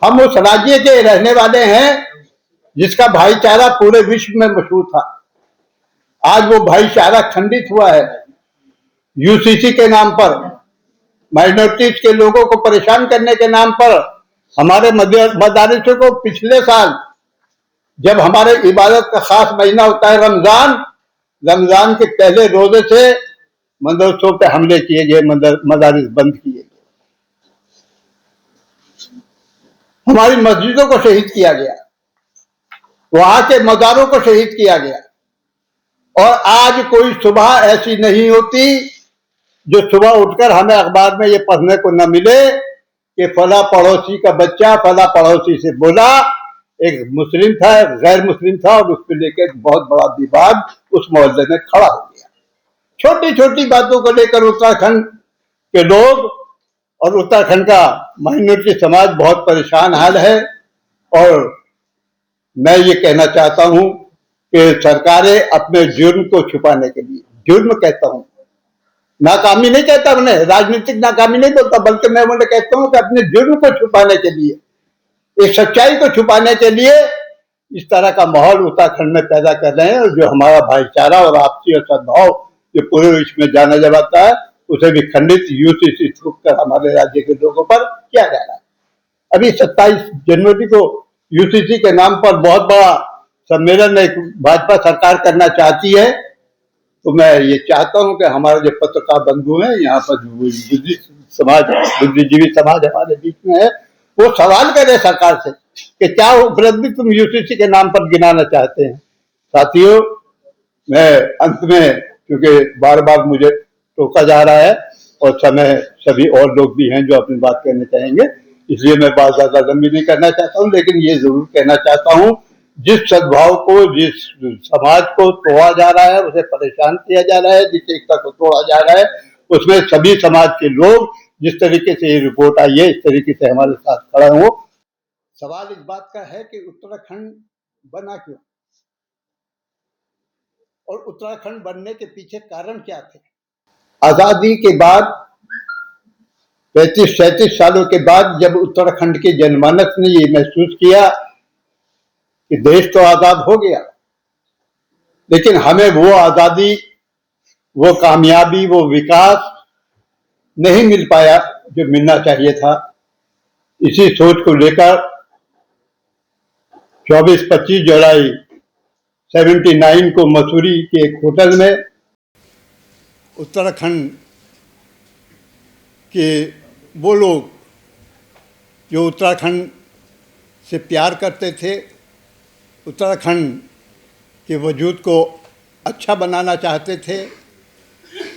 हम उस राज्य के रहने वाले हैं जिसका भाईचारा पूरे विश्व में मशहूर था। आज वो भाईचारा खंडित हुआ है। यूसीसी के नाम पर, माइनॉरिटीज के लोगों को परेशान करने के नाम पर हमारे मदारिसों को पिछले साल जब हमारे इबादत का खास महीना होता है रमजान के पहले रोजे से मदरसों पे हमले किए गए, मदारिस बंद किए गए, हमारी मस्जिदों को शहीद किया गया, वहां के मज़ारों को शहीद किया गया। और आज कोई सुबह ऐसी नहीं होती जो सुबह उठकर हमें अखबार में ये पढ़ने को न मिले कि फला पड़ोसी का बच्चा फला पड़ोसी से बोला, एक मुस्लिम था एक गैर मुस्लिम था और उसको लेकर बहुत बड़ा विवाद उस मोहल्ले में खड़ा हो गया। छोटी छोटी बातों को लेकर उत्तराखंड के लोग और उत्तराखंड का माइनॉरिटी समाज बहुत परेशान हाल है। और मैं ये कहना चाहता हूं कि सरकारें अपने जुर्म को छुपाने के लिए, जुर्म कहता हूं, नाकामी नहीं कहता, उन्हें राजनीतिक नाकामी नहीं बोलता, बल्कि मैं उन्हें कहता हूं कि अपने जुर्म को छुपाने के लिए, एक सच्चाई को छुपाने के लिए इस तरह का माहौल उत्तराखंड में पैदा कर रहे हैं। और जो हमारा भाईचारा और आपसी और सद्भाव जो पूरे विश्व में जाना जाता है उसे भी खंडित यूसीसी कर हमारे राज्य के लोगों पर किया जा रहा है। अभी 27 जनवरी को यूसीसी के नाम पर बहुत बड़ा सम्मेलन एक भाजपा सरकार करना चाहती है। तो मैं ये चाहता हूं कि हमारे जो पत्रकार बंधु हैं यहाँ पर बुद्धिजीवी समाज हमारे बीच में है, वो सवाल करे सरकार से कि क्या उपलब्धि तुम यूसीसी के नाम पर गिनाना चाहते हैं। साथियों, मैं अंत में, क्योंकि बार बार मुझे टोका जा रहा है और समय सभी और लोग भी हैं जो अपनी बात कहना चाहेंगे, इसलिए मैं बात ज्यादा लंबी नहीं करना चाहता हूं, लेकिन ये जरूर कहना चाहता हूं जिस सद्भाव को, जिस समाज को तोड़ा जा रहा है, उसे परेशान किया जा रहा है, जिस एकता को तोड़ा जा रहा है, उसमें सभी समाज के लोग जिस तरीके से ये रिपोर्ट आई है इस तरीके से हमारे साथ खड़ा हो। सवाल इस बात का है कि उत्तराखंड बना क्यों और उत्तराखंड बनने के पीछे कारण क्या थे। आजादी के बाद 35-37 सालों के बाद जब उत्तराखंड के जनमानस ने ये महसूस किया कि देश तो आजाद हो गया, लेकिन हमें वो आजादी, वो कामयाबी, वो विकास नहीं मिल पाया जो मिलना चाहिए था। इसी सोच को लेकर 24-25 जुलाई 79 को मसूरी के एक होटल में उत्तराखंड के वो लोग जो उत्तराखंड से प्यार करते थे, उत्तराखंड के वजूद को अच्छा बनाना चाहते थे,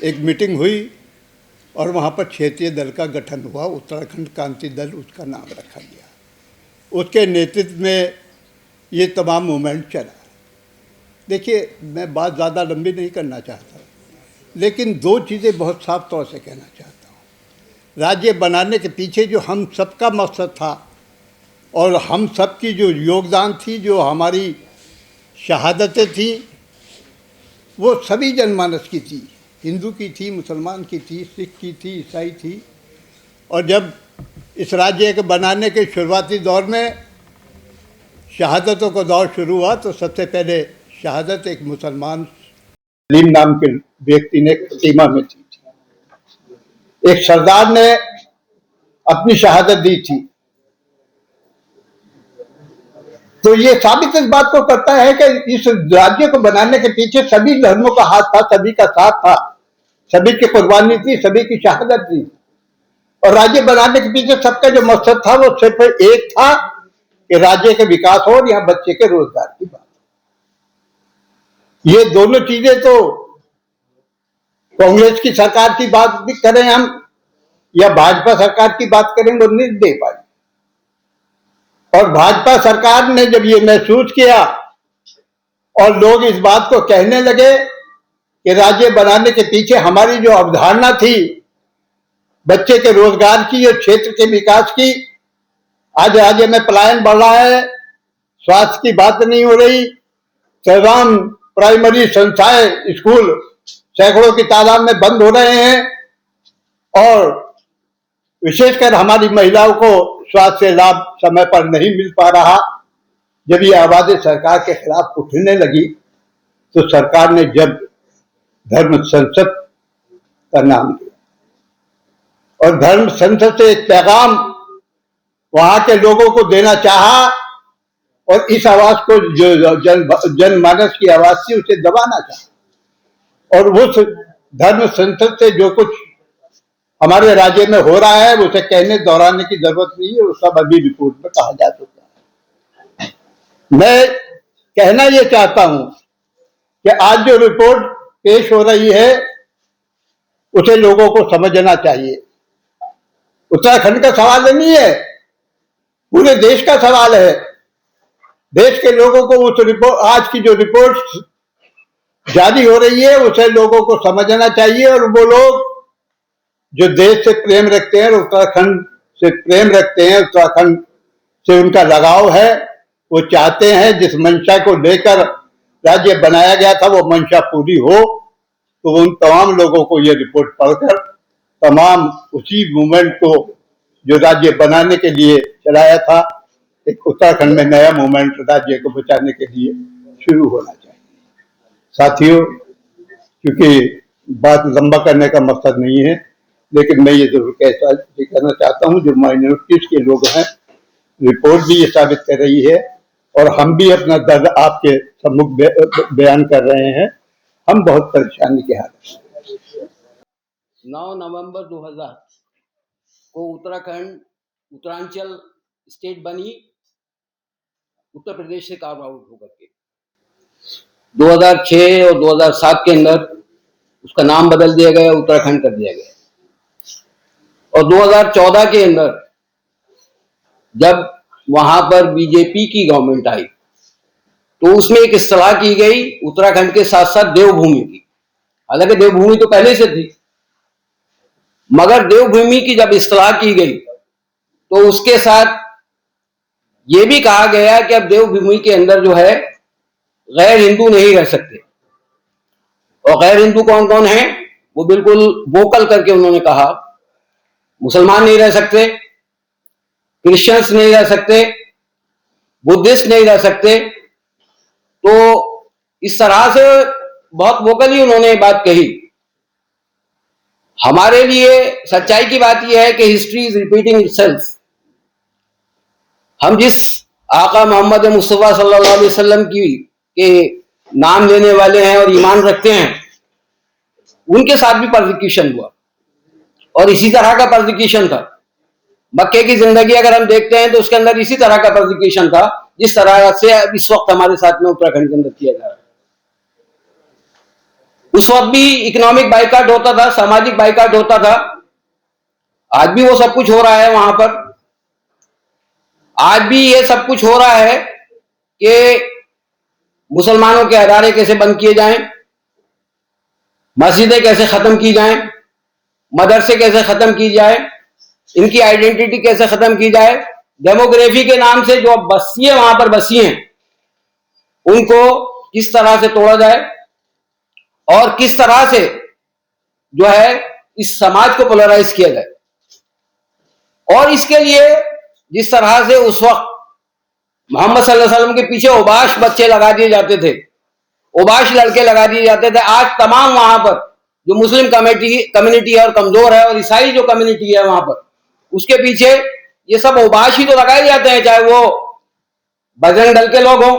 एक मीटिंग हुई और वहाँ पर क्षेत्रीय दल का गठन हुआ, उत्तराखंड क्रांति दल उसका नाम रखा गया। उसके नेतृत्व में ये तमाम मूवमेंट चला। देखिए, मैं बात ज़्यादा लंबी नहीं करना चाहता, लेकिन दो चीज़ें बहुत साफ तौर से कहना चाहता हूँ। राज्य बनाने के पीछे जो हम सबका मकसद था और हम सब की जो योगदान थी, जो हमारी शहादतें थी, वो सभी जनमानस की थी, हिंदू की थी, मुसलमान की थी, सिख की थी, ईसाई थी। और जब इस राज्य के बनाने के शुरुआती दौर में शहादतों का दौर शुरू हुआ तो सबसे पहले शहादत एक मुसलमान सलीम नाम के व्यक्ति ने खतीमा में दी थी। एक सरदार ने अपनी शहादत दी थी। तो ये साबित इस बात को करता है कि इस राज्य को बनाने के पीछे सभी धर्मों का हाथ था, सभी का साथ था, सभी की कुर्बानी थी, सभी की शहादत थी। और राज्य बनाने के पीछे सबका जो मकसद था वो सिर्फ एक था कि राज्य के विकास हो और यहाँ बच्चे के रोजगार की बात। ये दोनों चीजें तो कांग्रेस की सरकार की बात भी करें हम या भाजपा सरकार की बात करें, वो नहीं दे पाई। और भाजपा सरकार ने जब ये महसूस किया और लोग इस बात को कहने लगे कि राज्य बनाने के पीछे हमारी जो अवधारणा थी बच्चे के रोजगार की और क्षेत्र के विकास की, आज राज्य में पलायन बढ़ रहा है, स्वास्थ्य की बात नहीं हो रही, तमाम प्राइमरी संस्थाएं, स्कूल सैकड़ों की तादाद में बंद हो रहे हैं और विशेषकर हमारी महिलाओं को स्वास्थ्य लाभ समय पर नहीं मिल पा रहा। जब ये आवाजें सरकार के खिलाफ उठने लगी तो सरकार ने जब धर्म संसद का नाम दिया और धर्म संसद से एक पैगाम वहां के लोगों को देना चाहा और इस आवाज को जो जनमानस की आवाज थी उसे दबाना चाहा, और उस धर्म संसद से जो कुछ हमारे राज्य में हो रहा है उसे कहने दोहराने की जरूरत नहीं है, वो सब अभी रिपोर्ट में कहा जा चुका है। मैं कहना ये चाहता हूं कि आज जो रिपोर्ट पेश हो रही है उसे लोगों को समझना चाहिए। उत्तराखंड का सवाल नहीं है, पूरे देश का सवाल है। देश के लोगों को उस रिपोर्ट, आज की जो रिपोर्ट जारी हो रही है उसे लोगों को समझना चाहिए, और वो लोग जो देश से प्रेम रखते हैं, उत्तराखंड से प्रेम रखते हैं, उत्तराखंड से उनका लगाव है, वो चाहते हैं जिस मंशा को लेकर राज्य बनाया गया था वो मंशा पूरी हो, तो उन तमाम लोगों को ये रिपोर्ट पढ़कर तमाम उसी मूवमेंट को जो राज्य बनाने के लिए चलाया था, एक उत्तराखंड में नया मूवमेंट राज्य को बचाने के लिए शुरू होना चाहिए। साथियों, क्योंकि बात लंबा करने का मकसद नहीं है, लेकिन मैं ये जरूर कहना चाहता हूँ, जो माइनॉरिटीज के लोग हैं, रिपोर्ट भी ये साबित कर रही है और हम भी अपना दर्द आपके सम्मुख बयान कर रहे हैं, हम बहुत परेशानी के हाथ हैं। 9 नवंबर 2000 को उत्तरांचल स्टेट बनी उत्तर प्रदेश से कार्व आउट होकर के। 2006 और 2007 के अंदर उसका नाम बदल दिया गया, उत्तराखंड कर दिया गया, और 2014 के अंदर जब वहां पर बीजेपी की गवर्नमेंट आई तो उसमें एक इस्तेलाह की गई उत्तराखंड के साथ साथ देवभूमि की। हालांकि देवभूमि तो पहले से थी, मगर देवभूमि की जब इस्तेलाह की गई तो उसके साथ ये भी कहा गया कि अब देवभूमि के अंदर जो है गैर हिंदू नहीं रह सकते। और गैर हिंदू कौन कौन है वो बिल्कुल वोकल करके उन्होंने कहा, मुसलमान नहीं रह सकते, क्रिश्चियंस नहीं रह सकते, बुद्धिस्ट नहीं रह सकते। तो इस तरह से बहुत वोकली उन्होंने बात कही। हमारे लिए सच्चाई की बात यह है कि हिस्ट्री इज रिपीटिंग इटसेल्फ। हम जिस आका मोहम्मद मुस्तफा सल्लल्लाहु अलैहि वसल्लम की के नाम लेने वाले हैं और ईमान रखते हैं, उनके साथ भी परसिक्यूशन हुआ और इसी तरह का परसिक्यूशन था। मक्के की जिंदगी अगर हम देखते हैं तो उसके अंदर इसी तरह का परसिक्यूशन था जिस तरह से इस वक्त हमारे साथ में उत्तराखंड के अंदर किया जा रहा है। उस वक्त भी इकोनॉमिक बाइकाट होता था, सामाजिक बाइकाट होता था, आज भी वो सब कुछ हो रहा है वहां पर। आज भी ये सब कुछ हो रहा है कि मुसलमानों के अदारे कैसे बंद किए जाएं, मस्जिदें कैसे खत्म की जाएं, मदरसे कैसे खत्म की जाए, इनकी आइडेंटिटी कैसे खत्म की जाए, डेमोग्राफी के नाम से जो बस्तियां वहां पर बसी हैं उनको किस तरह से तोड़ा जाए और किस तरह से जो है इस समाज को पोलराइज किया जाए। और इसके लिए जिस तरह से उस वक्त मोहम्मद सल्लल्लाहु अलैहि वसल्लम के पीछे ओबाश बच्चे लगा दिए जाते थे, ओबाश लड़के लगा दिए जाते थे, आज तमाम वहां पर जो मुस्लिम कम्युनिटी है और कमजोर है और ईसाई जो कम्युनिटी है वहां पर, उसके पीछे ये सब ओबाश ही तो लगाए जाते हैं, चाहे वो बजरंग दल के लोग हों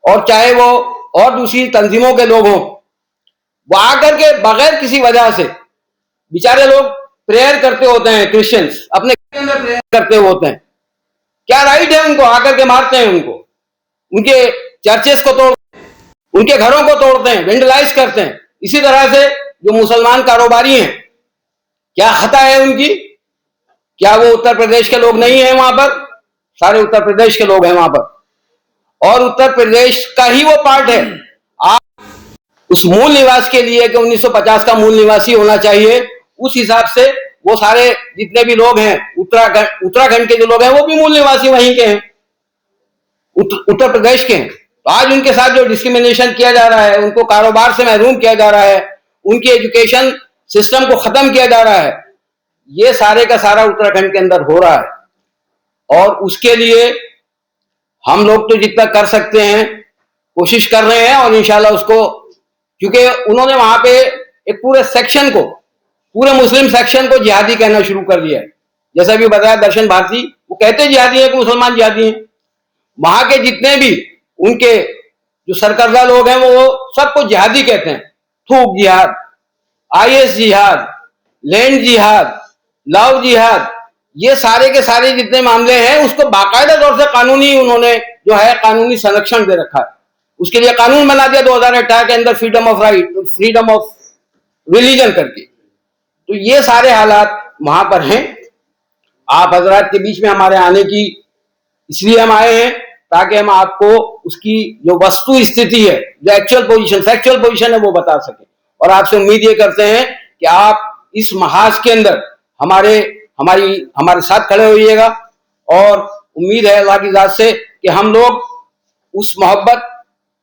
और चाहे वो और दूसरी तंजीमों के लोग हों। वो आकर के बगैर किसी वजह से बेचारे लोग प्रेयर करते होते हैं, क्रिश्चियंस अपने अंदर प्रेयर करते होते हैं, क्या राइट है उनको आकर के मारते हैं, उनको उनके चर्चेस को तोड़ते हैं, उनके घरों को तोड़ते हैं, वेंडलाइज करते हैं। इसी तरह से जो मुसलमान कारोबारी हैं, क्या खता है उनकी? क्या वो उत्तर प्रदेश के लोग नहीं है? वहां पर सारे उत्तर प्रदेश के लोग हैं वहां पर, और उत्तर प्रदेश का ही वो पार्ट है। आप उस मूल निवास के लिए कि 1950 का मूल निवासी होना चाहिए, उस हिसाब से वो सारे जितने भी लोग हैं उत्तराखंड के जो लोग हैं वो भी मूल निवासी वहीं के हैं, उत्तर प्रदेश के हैं। तो आज उनके साथ जो डिस्क्रिमिनेशन किया जा रहा है, उनको कारोबार से महरूम किया जा रहा है, उनके एजुकेशन सिस्टम को खत्म किया जा रहा है, ये सारे का सारा उत्तराखंड के अंदर हो रहा है। और उसके लिए हम लोग तो जितना कर सकते हैं कोशिश कर रहे हैं, और इंशाल्लाह उसको, क्योंकि उन्होंने वहां पे एक पूरे सेक्शन को, पूरे मुस्लिम सेक्शन को जिहादी कहना शुरू कर दिया है। जैसा भी बताया दर्शन भारती, वो कहते जिहादी हैं कि मुसलमान जिहादी हैं। वहां के जितने भी उनके जो सरकर्दा लोग हैं वो सबको जिहादी कहते हैं। थूक जिहाद, आईएस जिहाद, लैंड जिहाद, लव जिहाद, ये सारे के सारे जितने मामले हैं उसको बाकायदा तौर से कानूनी उन्होंने जो है कानूनी संरक्षण दे रखा है। उसके लिए कानून बना दिया 2018 के अंदर, freedom of right, freedom of religion करके। तो ये सारे हालात वहां पर हैं। आप हजरात के बीच में हमारे आने की इसलिए हम आए हैं ताकि हम आपको उसकी जो वस्तु स्थिति है, जो एक्चुअल पोजीशन, फैक्चुअल पोजीशन है, वो बता सकें। और आपसे उम्मीद ये करते हैं कि आप इस महाज के अंदर हमारे साथ खड़े होइएगा। और उम्मीद है अल्लाह की जात से कि हम लोग उस मोहब्बत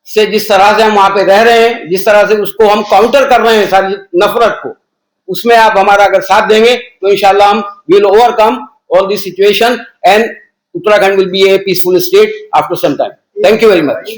से जिस तरह से हम वहां पे रह रहे हैं, जिस तरह से उसको हम काउंटर कर रहे हैं सारी नफरत को, उसमें आप हमारा अगर साथ देंगे तो इंशाल्लाह हम will overcome all this situation and Uttarakhand will be a peaceful state after some time. Thank you very much.